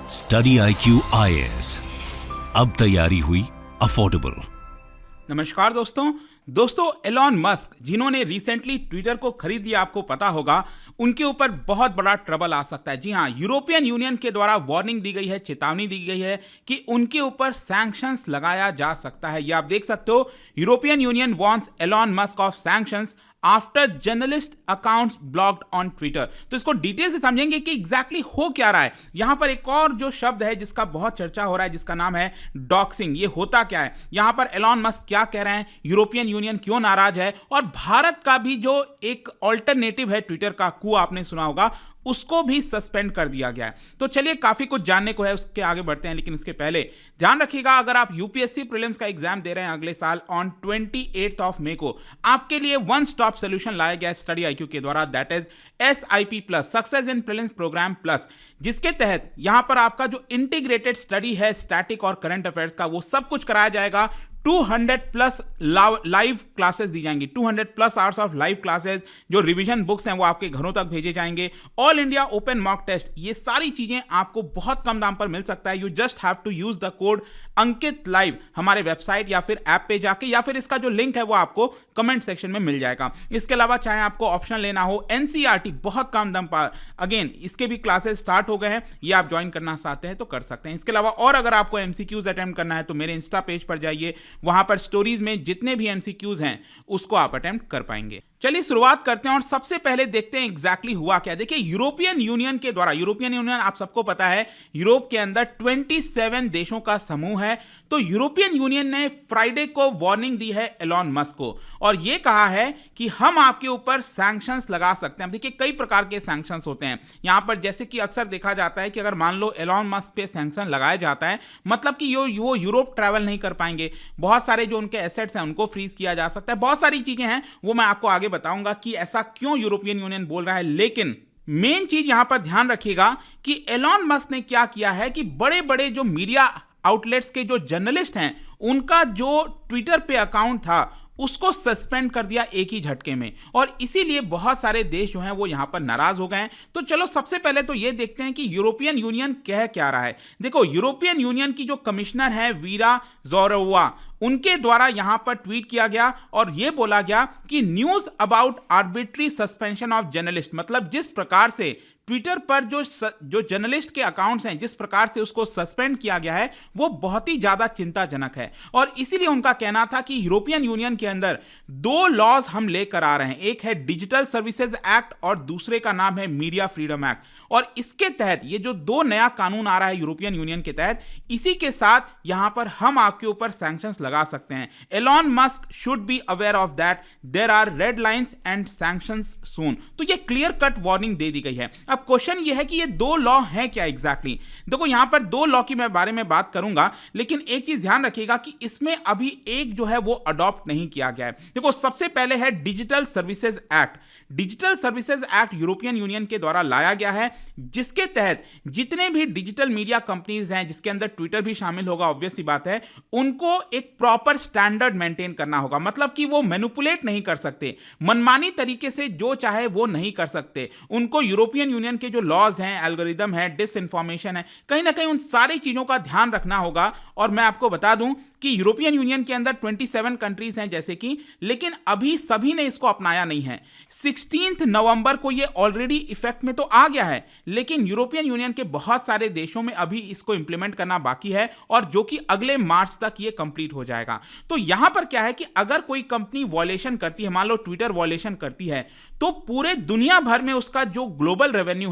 Study IQ IAS, अब तैयारी हुई अफोर्डेबल। नमस्कार दोस्तों एलॉन मस्क जिन्होंने रिसेंटली ट्विटर को खरीद लिया, आपको पता होगा उनके ऊपर बहुत बड़ा ट्रबल आ सकता है। जी हाँ, यूरोपियन यूनियन के द्वारा वार्निंग दी गई है, चेतावनी दी गई है कि उनके ऊपर सैंक्शंस लगाया जा सकता है। ये आप देख सकते हो, European union wants Elon Musk of sanctions after journalist accounts blocked on Twitter. तो इसको डिटेल से समझेंगे कि एग्जैक्टली हो क्या रहा है। यहां पर एक और जो शब्द है जिसका बहुत चर्चा हो रहा है, जिसका नाम है डॉक्सिंग। ये होता क्या है, यहां पर एलॉन मस्क क्या कह रहे हैं, यूरोपियन यूनियन क्यों नाराज है, और भारत का भी जो एक ऑल्टरनेटिव है ट्विटर का, कू आपने सुना होगा, उसको भी सस्पेंड कर दिया गया है। तो चलिए, काफी कुछ जानने को है, उसके आगे बढ़ते हैं। लेकिन इसके पहले ध्यान रखिएगा, अगर आप यूपीएससी प्रीलिम्स का एग्जाम दे रहे हैं अगले साल ऑन 28 मई को, आपके लिए वन स्टॉप सोल्यूशन लाया गया है स्टडी IQ के द्वारा, that is SIP plus, success in prelims program plus, जिसके तहत यहां पर आपका जो इंटीग्रेटेड स्टडी है स्टैटिक और करंट अफेयर्स का, वो सब कुछ कराया जाएगा। 200 प्लस लाइव क्लासेस दी जाएंगी, 200 plus hours of live classes, जो रिवीजन बुक्स हैं वो आपके घरों तक भेजे जाएंगे, all India open mock test, ये सारी चीजें आपको बहुत कम दाम पर मिल सकता है। You just have to use the code Ankit live हमारे वेबसाइट या फिर ऐप पे जाके, या फिर इसका जो लिंक है वो आपको कमेंट सेक्शन में मिल जाएगा। इसके अलावा चाहे आपको ऑप्शन लेना हो NCERT, बहुत कम दाम पर, अगेन इसके भी क्लासेस स्टार्ट हो गए हैं, ये आप ज्वाइन करना चाहते हैं तो कर सकते हैं। इसके अलावा और अगर आपको MCQs अटेम्प्ट करना है तो मेरे इंस्टा पेज पर जाइए, वहां पर स्टोरीज में जितने भी MCQs हैं उसको आप अटेम्प्ट कर पाएंगे। चलिए शुरुआत करते हैं और सबसे पहले देखते हैं एग्जैक्टली हुआ क्या। देखिए, यूरोपियन यूनियन के द्वारा, यूरोपियन यूनियन आप सबको पता है यूरोप के अंदर 27 देशों का समूह है। तो यूरोपियन यूनियन ने फ्राइडे को वार्निंग दी है एलॉन मस्क को, और यह कहा है कि हम आपके ऊपर सैंक्शंस लगा सकते हैं। देखिए, कई प्रकार के सैंक्शंस होते हैं यहां पर, जैसे कि अक्सर देखा जाता है कि अगर मान लो एलॉन मस्क पे सैंक्शन लगाया जाता है, मतलब कि वो यूरोप ट्रैवल नहीं कर पाएंगे, बहुत सारे जो उनके एसेट्स हैं उनको फ्रीज किया जा सकता है, बहुत सारी चीजें हैं, वो मैं आपको आगे बताऊंगा कि ऐसा क्यों यूरोपियन यूनियन बोल रहा है। लेकिन मेन चीज यहां पर ध्यान रखिएगा कि एलॉन मस्क ने क्या किया है कि बड़े बड़े जो मीडिया आउटलेट्स के जो जर्नलिस्ट हैं, उनका जो ट्विटर पे अकाउंट था उसको सस्पेंड कर दिया एक ही झटके में, और इसीलिए बहुत सारे देश जो हैं वो यहां पर नाराज हो गए हैं। तो चलो सबसे पहले तो ये देखते हैं कि यूरोपियन यूनियन कह क्या रहा है। देखो, यूरोपियन यूनियन की जो कमिश्नर है वीरा जोरोवा, उनके द्वारा यहां पर ट्वीट किया गया और यह बोला गया कि news about arbitrary suspension of journalist, मतलब जिस प्रकार से ट्विटर पर जो जर्नलिस्ट के अकाउंट्स हैं, जिस प्रकार से उसको सस्पेंड किया गया है, वो बहुत ही ज्यादा चिंताजनक है। और इसीलिए उनका कहना था कि यूरोपियन यूनियन के अंदर 2 लॉज हम लेकर आ रहे हैं, एक है डिजिटल सर्विसेज एक्ट और दूसरे का नाम है मीडिया फ्रीडम एक्ट। और इसके तहत ये जो 2 नया कानून आ रहा है यूरोपियन यूनियन के तहत, इसी के साथ यहां पर हम आपके ऊपर सैंक्शंस लगा सकते हैं। Elon Musk should be aware of that, there are red lines and sanctions soon. तो ये क्लियर कट वार्निंग दे दी गई है। अब क्वेश्चन ये है कि ये 2 लॉ हैं क्या एग्जैक्टली। देखो, यहां पर 2 लॉ की मैं बारे में बात करूंगा, लेकिन एक चीज ध्यान रखिएगा कि इसमें अभी एक जो है वो अडॉप्ट नहीं किया गया है। देखो, सबसे पहले है digital services act. Digital services act European union के द्वारा लाया गया है, जिसके तहत जितने भी डिजिटल मीडिया कंपनीज हैं, जिसके अंदर ट्विटर भी शामिल होगा, ऑब्वियस सी बात है, उनको एक प्रॉपर स्टैंडर्ड मेंटेन करना होगा। मतलब कि वो मैनिपुलेट नहीं कर सकते, मनमानी तरीके से जो चाहे वो नहीं कर सकते। उनको यूरोपियन यूनियन के जो लॉज हैं, एल्गोरिदम है, डिसइंफॉर्मेशन है, कहीं ना कहीं उन सारी चीजों का ध्यान रखना होगा। और मैं आपको बता दूं कि यूरोपियन यूनियन के अंदर 27 कंट्रीज हैं जैसे कि, लेकिन अभी सभी ने इसको अपनाया नहीं है। 16 नवंबर को ये ऑलरेडी इफेक्ट में तो आ गया है, लेकिन यूरोपियन यूनियन के बहुत सारे देशों में अभी इसको इंप्लीमेंट करना बाकी है, और जो कि अगले मार्च तक ये कंप्लीट हो जाएगा। तो यहां पर क्या है कि अगर कोई कंपनी वॉयलेशन करती है, मान लो ट्विटर वॉयलेशन करती है, तो पूरे दुनिया भर में उसका जो ग्लोबल रेवेन्यू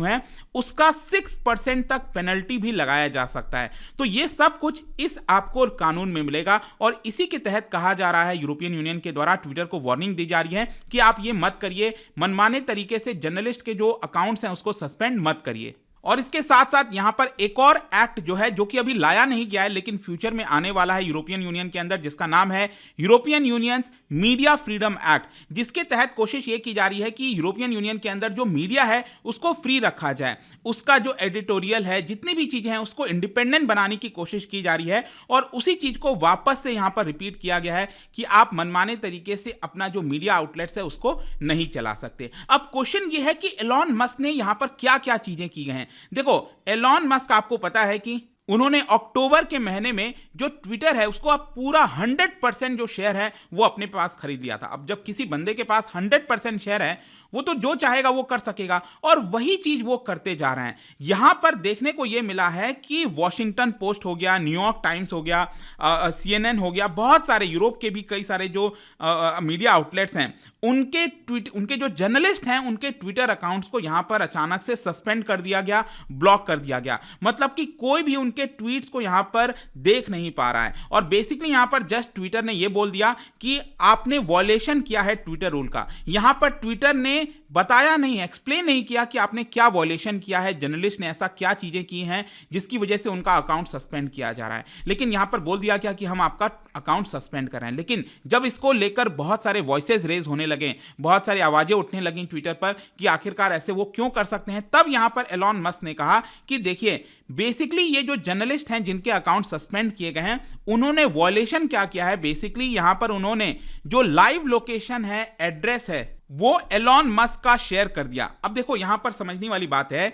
है उसका 6% तक पेनल्टी भी लगाया जा सकता है। तो ये सब कुछ इस आपको कानून में मिलेगा, और इसी के तहत कहा जा रहा है यूरोपियन यूनियन के द्वारा ट्विटर को वार्निंग दी जा रही है कि आप ये मत करिए, मनमाने तरीके से जर्नलिस्ट के जो अकाउंट्स हैं उसको सस्पेंड मत करिए। और इसके साथ साथ यहां पर एक और एक्ट जो है, जो कि अभी लाया नहीं गया है लेकिन फ्यूचर में आने वाला है यूरोपियन यूनियन के अंदर, जिसका नाम है European unions media freedom act, जिसके तहत कोशिश ये की जा रही है कि यूरोपियन यूनियन के अंदर जो मीडिया है उसको फ्री रखा जाए, उसका जो एडिटोरियल है, जितनी भी चीजें हैं उसको इंडिपेंडेंट बनाने की कोशिश की जा रही है। और उसी चीज को वापस से यहां पर रिपीट किया गया है कि आप मनमाने तरीके से अपना जो मीडिया आउटलेट्स है उसको नहीं चला सकते। अब क्वेश्चन ये है कि एलॉन मस्क ने यहां पर क्या क्या चीजें की गई हैं। देखो, एलॉन मस्क आपको पता है कि उन्होंने अक्टूबर के महीने में जो ट्विटर है उसको अब पूरा 100% जो शेयर है वो अपने पास खरीद लिया था। अब जब किसी बंदे के पास 100% शेयर है, वो तो जो चाहेगा वो कर सकेगा, और वही चीज वो करते जा रहे हैं। यहां पर देखने को ये मिला है कि वॉशिंगटन पोस्ट हो गया, न्यूयॉर्क टाइम्स हो गया, CNN हो गया, बहुत सारे यूरोप के भी कई सारे जो मीडिया आउटलेट्स हैं, उनके जो जर्नलिस्ट हैं उनके ट्विटर अकाउंट्स को यहां पर अचानक से सस्पेंड कर दिया गया, ब्लॉक कर दिया गया। मतलब कि कोई भी उनके ट्वीट्स को यहां पर देख नहीं पा रहा है, और बेसिकली यहां पर जस्ट ट्विटर ने यह बोल दिया कि आपने वॉयलेशन किया है ट्विटर रूल का। यहां पर ट्विटर ने बताया नहीं, एक्सप्लेन नहीं किया कि आपने क्या वॉयलेशन किया है, जर्नलिस्ट ने ऐसा क्या चीजें की हैं जिसकी वजह से उनका अकाउंट सस्पेंड किया जा रहा है। लेकिन यहां पर बोल दिया गया कि हम आपका अकाउंट सस्पेंड कर रहे हैं। लेकिन जब इसको लेकर बहुत सारे वॉइसेस रेज होने लगे, बहुत सारी आवाजें उठने लगी ट्विटर पर कि आखिरकार ऐसे वो क्यों कर सकते हैं, तब यहां पर एलॉन मस्क ने कहा कि देखिए, बेसिकली ये जो जर्नलिस्ट हैं जिनके अकाउंट सस्पेंड किए गए हैं, उन्होंने वॉयलेशन क्या किया है, बेसिकली यहां पर उन्होंने जो लाइव लोकेशन है, एड्रेस है, वो एलॉन मस्क का शेयर कर दिया। अब देखो, यहां पर समझने वाली बात है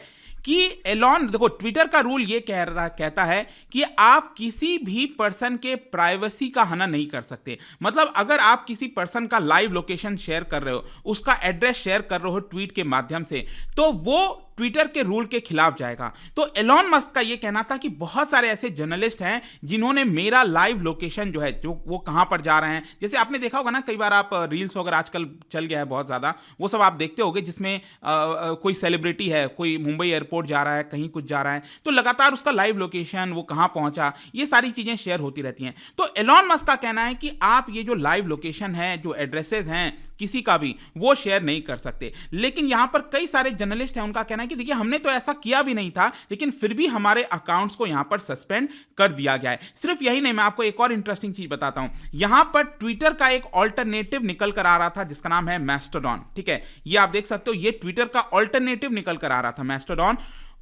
कि देखो, ट्विटर का रूल ये कहता है कि आप किसी भी पर्सन के प्राइवेसी का हनन नहीं कर सकते। मतलब अगर आप किसी पर्सन का लाइव लोकेशन शेयर कर रहे हो, उसका एड्रेस शेयर कर रहे हो ट्वीट के माध्यम से, तो वो ट्विटर के रूल के खिलाफ जाएगा। तो एलॉन मस्क का यह कहना था कि बहुत सारे ऐसे जर्नलिस्ट हैं जिन्होंने मेरा लाइव लोकेशन जो है, जो वो कहां पर जा रहे हैं, जैसे आपने देखा होगा ना, कई बार आप रील्स वगैरह आजकल चल गया है बहुत ज्यादा, वो सब आप देखते होगे जिसमें कोई सेलिब्रिटी है, कोई मुंबई एयरपोर्ट जा रहा है, कहीं कुछ जा रहा है, तो लगातार उसका लाइव लोकेशन, वो कहां पहुंचा, ये सारी चीजें शेयर होती रहती हैं। तो एलॉन मस्क का कहना है कि आप ये जो लाइव लोकेशन है, जो एड्रेसेस हैं किसी का भी, वो शेयर नहीं कर सकते। लेकिन यहां पर कई सारे जर्नलिस्ट हैं, उनका कहना है कि देखिए, हमने तो ऐसा किया भी नहीं था, लेकिन फिर भी हमारे अकाउंट्स को यहां पर सस्पेंड कर दिया गया है। सिर्फ यही नहीं, मैं आपको एक और इंटरेस्टिंग चीज बताता हूं। यहां पर ट्विटर का एक ऑल्टरनेटिव निकल कर आ रहा था जिसका नाम है मैस्टोडॉन। ठीक है, ये आप देख सकते हो, ये ट्विटर का ऑल्टरनेटिव निकल कर आ रहा था, मैस्टोडॉन।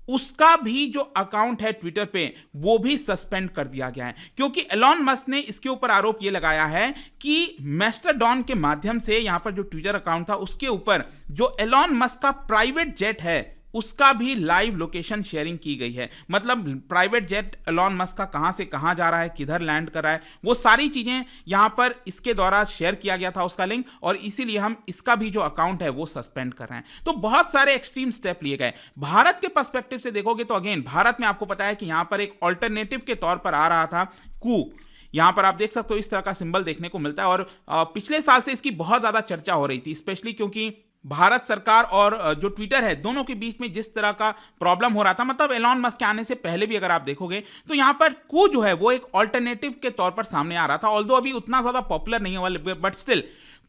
उसका भी जो अकाउंट है ट्विटर पे, वो भी सस्पेंड कर दिया गया है, क्योंकि एलॉन मस्क ने इसके ऊपर आरोप ये लगाया है कि मैस्टरडॉन के माध्यम से यहां पर जो ट्विटर अकाउंट था, उसके ऊपर जो एलॉन मस्क का प्राइवेट जेट है, उसका भी लाइव लोकेशन शेयरिंग की गई है। मतलब प्राइवेट जेट एलॉन मस्क का कहां से कहां जा रहा है, किधर लैंड कर रहा है, वो सारी चीजें यहां पर इसके द्वारा शेयर किया गया था, उसका लिंक, और इसीलिए हम इसका भी जो अकाउंट है वो सस्पेंड कर रहे हैं। तो बहुत सारे एक्सट्रीम स्टेप लिए गए। भारत के पर्सपेक्टिव से देखोगे तो अगेन, भारत में आपको पता है कि यहां पर एक ऑल्टरनेटिव के तौर पर आ रहा था कू। यहां पर आप देख सकते हो इस तरह का सिंबल देखने को मिलता है, और पिछले साल से इसकी बहुत ज्यादा चर्चा हो रही थी, स्पेशली क्योंकि भारत सरकार और जो ट्विटर है, दोनों के बीच में जिस तरह का प्रॉब्लम हो रहा था। मतलब एलॉन मस्क के आने से पहले भी अगर आप देखोगे तो यहां पर कू जो है वो एक ऑल्टरनेटिव के तौर पर सामने आ रहा था, ऑल्दो अभी उतना ज्यादा पॉपुलर नहीं है, बट स्टिल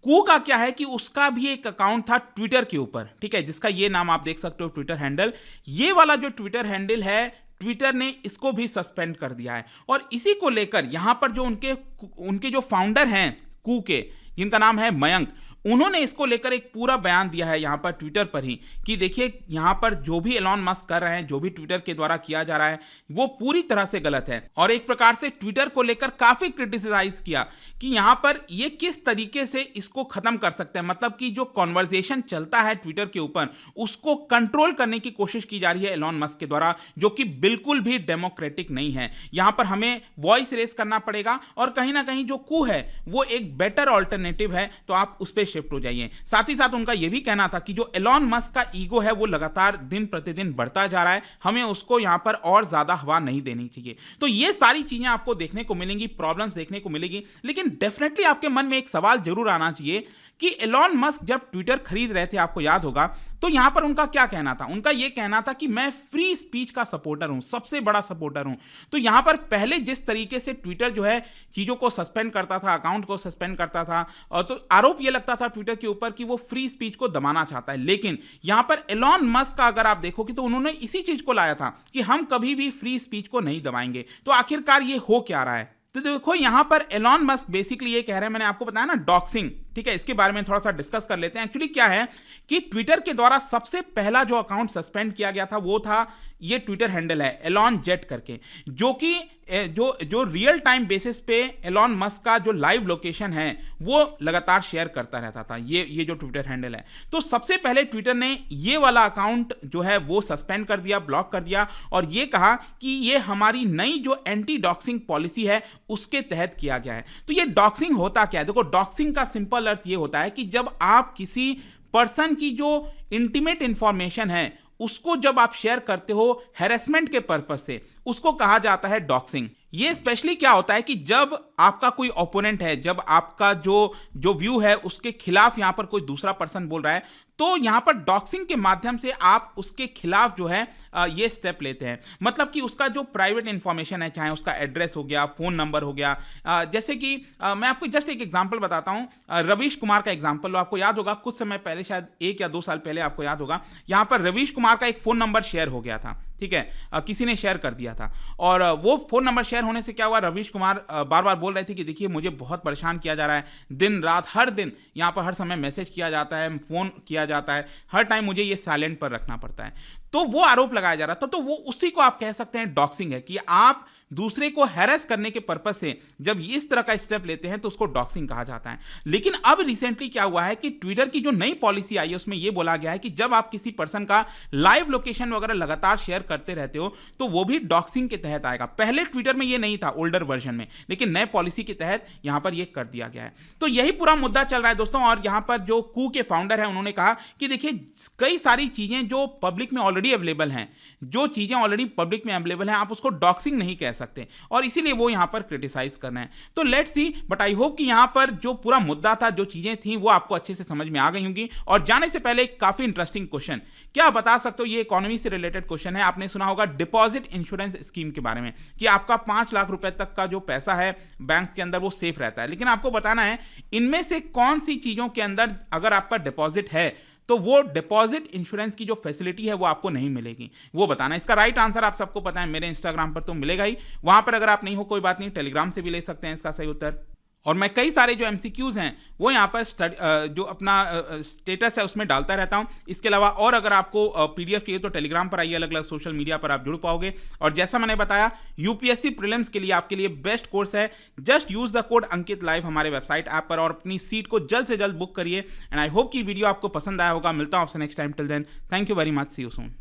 कू का क्या है कि उसका भी एक अकाउंट था ट्विटर के ऊपर, ठीक है, जिसका ये नाम आप देख सकते हो, ट्विटर हैंडल। ये वाला जो ट्विटर हैंडल है, ट्विटर ने इसको भी सस्पेंड कर दिया है। और इसी को लेकर यहां पर जो उनके जो फाउंडर हैं कू के, जिनका नाम है मयंक, उन्होंने इसको लेकर एक पूरा बयान दिया है यहां पर ट्विटर पर ही कि देखिए, यहां पर जो भी एलॉन मस्क कर रहे हैं, जो भी ट्विटर के द्वारा किया जा रहा है, वो पूरी तरह से गलत है। और एक प्रकार से ट्विटर को लेकर काफी क्रिटिसाइज किया कि यहां पर ये किस तरीके से इसको खत्म कर सकते हैं। मतलब कि जो कॉन्वर्सेशन चलता है ट्विटर के ऊपर, उसको कंट्रोल करने की कोशिश की जा रही है एलॉन मस्क के द्वारा, जो कि बिल्कुल भी डेमोक्रेटिक नहीं है। यहां पर हमें वॉइस रेस करना पड़ेगा, और कहीं ना कहीं जो कू है वो एक बेटर ऑल्टरनेटिव है, तो आप उस पर शिफ्ट हो जाइए। साथ ही साथ उनका यह भी कहना था कि जो एलॉन मस्क का ईगो है वो लगातार दिन प्रतिदिन बढ़ता जा रहा है, हमें उसको यहां पर और ज्यादा हवा नहीं देनी चाहिए। तो ये सारी चीजें आपको देखने को मिलेंगी, प्रॉब्लम्स देखने को मिलेगी। लेकिन डेफिनेटली आपके मन में एक सवाल जरूर आना चाहिए कि एलॉन मस्क जब ट्विटर खरीद रहे थे, आपको याद होगा, तो यहां पर उनका क्या कहना था? उनका यह कहना था कि मैं फ्री स्पीच का सपोर्टर हूं, सबसे बड़ा सपोर्टर हूं। तो यहां पर पहले जिस तरीके से ट्विटर जो है चीजों को सस्पेंड करता था, अकाउंट को सस्पेंड करता था, और तो आरोप यह लगता था ट्विटर के ऊपर कि वो फ्री स्पीच को दबाना चाहता है। लेकिन यहां पर एलॉन मस्क का अगर आप देखोगे तो उन्होंने इसी चीज को लाया था कि हम कभी भी फ्री स्पीच को नहीं दबाएंगे। तो आखिरकार ये हो क्या रहा है? तो देखो, यहां पर एलॉन मस्क बेसिकली ये कह रहे हैं, मैंने आपको बताया ना, डॉक्सिंग, ठीक है, इसके बारे में थोड़ा सा डिस्कस कर लेते हैं। एक्चुअली क्या है कि ट्विटर के द्वारा सबसे पहला जो अकाउंट सस्पेंड किया गया था वो था, ये ट्विटर हैंडल है एलॉन जेट करके, जो कि जो रियल टाइम बेसिस पे एलॉन मस्क का जो लाइव लोकेशन है वो लगातार शेयर करता रहता था, ये जो ट्विटर हैंडल है। तो सबसे पहले ट्विटर ने ये वाला अकाउंट जो है वो सस्पेंड कर दिया, ब्लॉक कर दिया, और ये कहा कि ये हमारी नई जो एंटी डॉक्सिंग पॉलिसी है उसके तहत किया गया है। तो ये डॉक्सिंग होता क्या है? देखो, डॉक्सिंग का सिंपल अर्थ ये होता है कि जब आप किसी पर्सन की जो इंटीमेट इंफॉर्मेशन है उसको जब आप शेयर करते हो हैरेसमेंट के पर्पस से, उसको कहा जाता है डॉक्सिंग। ये स्पेशली क्या होता है कि जब आपका कोई ओपोनेंट है, जब आपका जो व्यू है उसके खिलाफ यहां पर कोई दूसरा पर्सन बोल रहा है, तो यहां पर डॉक्सिंग के माध्यम से आप उसके खिलाफ जो है ये स्टेप लेते हैं। मतलब कि उसका जो प्राइवेट इंफॉर्मेशन है, चाहे उसका एड्रेस हो गया, फोन नंबर हो गया, जैसे कि मैं आपको जस्ट एक एग्जांपल बताता हूं। रवीश कुमार का एग्जांपल लो, आपको याद होगा कुछ समय पहले, शायद 1 या 2 साल पहले, आपको याद होगा यहां पर रवीश कुमार का एक फोन नंबर शेयर हो गया था, ठीक है, किसी ने शेयर कर दिया था। और वो फोन नंबर शेयर होने से क्या हुआ, रवीश कुमार बार बार बोल रहे थे कि देखिए मुझे बहुत परेशान किया जा रहा है, दिन रात हर दिन यहां पर हर समय मैसेज किया जाता है, फोन किया जाता है, हर टाइम मुझे ये साइलेंट पर रखना पड़ता है। तो वो आरोप लगाया जा रहा था। तो वो उसी को आप कह सकते हैं डॉक्सिंग है, कि आप दूसरे को हैरेस करने के पर्पस से जब इस तरह का स्टेप लेते हैं तो उसको डॉक्सिंग कहा जाता है। लेकिन अब रिसेंटली क्या हुआ है कि ट्विटर की जो नई पॉलिसी आई है उसमें यह बोला गया है कि जब आप किसी पर्सन का लाइव लोकेशन वगैरह लगातार शेयर करते रहते हो तो वो भी डॉक्सिंग के तहत आएगा। पहले ट्विटर में यह नहीं था, ओल्डर वर्जन में, लेकिन नए पॉलिसी के तहत यहां पर यह कर दिया गया है। तो यही पूरा मुद्दा चल रहा है दोस्तों। और यहां पर जो कू के फाउंडर है उन्होंने कहा कि देखिए कई सारी चीजें जो पब्लिक में ऑलरेडी अवेलेबल हैं, जो चीजें ऑलरेडी पब्लिक में अवेलेबल हैं, आप उसको डॉक्सिंग नहीं कह सकते, और इसीलिए वो यहां पर क्रिटिसाइज कर रहे हैं। तो let's see, but I hope कि यहां पर जो पूरा मुद्दा था, जो चीजें थी, वो आपको अच्छे से समझ में आ गई होंगी। और जाने से पहले एक काफी इंटरेस्टिंग क्वेश्चन, क्या आप बता सकते हो, ये इकोनॉमी से रिलेटेड क्वेश्चन है, आपने सुना होगा डिपॉजिट इंश्योरेंस स्कीम के बारे में, कि आपका 5 लाख रुपए तक का जो पैसा है बैंक के अंदर वो सेफ रहता है। लेकिन आपको बताना है इनमें से कौन सी चीजों के अंदर अगर आपका डिपॉजिट है तो वो डिपॉजिट इंश्योरेंस की जो फैसिलिटी है वो आपको नहीं मिलेगी, वो बताना। इसका राइट आंसर आप सबको पता है, मेरे इंस्टाग्राम पर तो मिलेगा ही, वहां पर अगर आप नहीं हो कोई बात नहीं, टेलीग्राम से भी ले सकते हैं इसका सही उत्तर। और मैं कई सारे जो एमसीक्यूज हैं वो यहाँ पर जो अपना स्टेटस है उसमें डालता रहता हूँ। इसके अलावा और अगर आपको पीडीएफ चाहिए तो टेलीग्राम पर आइए, अलग अलग सोशल मीडिया पर आप जुड़ पाओगे। और जैसा मैंने बताया, यूपीएससी प्रीलिम्स के लिए आपके लिए बेस्ट कोर्स है, just use the code Ankit live हमारे वेबसाइट ऐप पर, और अपनी सीट को जल्द से जल्द बुक करिए। एंड आई होप कि वीडियो आपको पसंद आया होगा। मिलता हूँ आपसे next time, till then thank you very much, see you soon.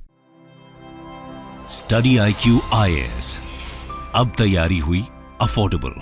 Study IQ IAS, अब तैयारी हुई अफोर्डेबल।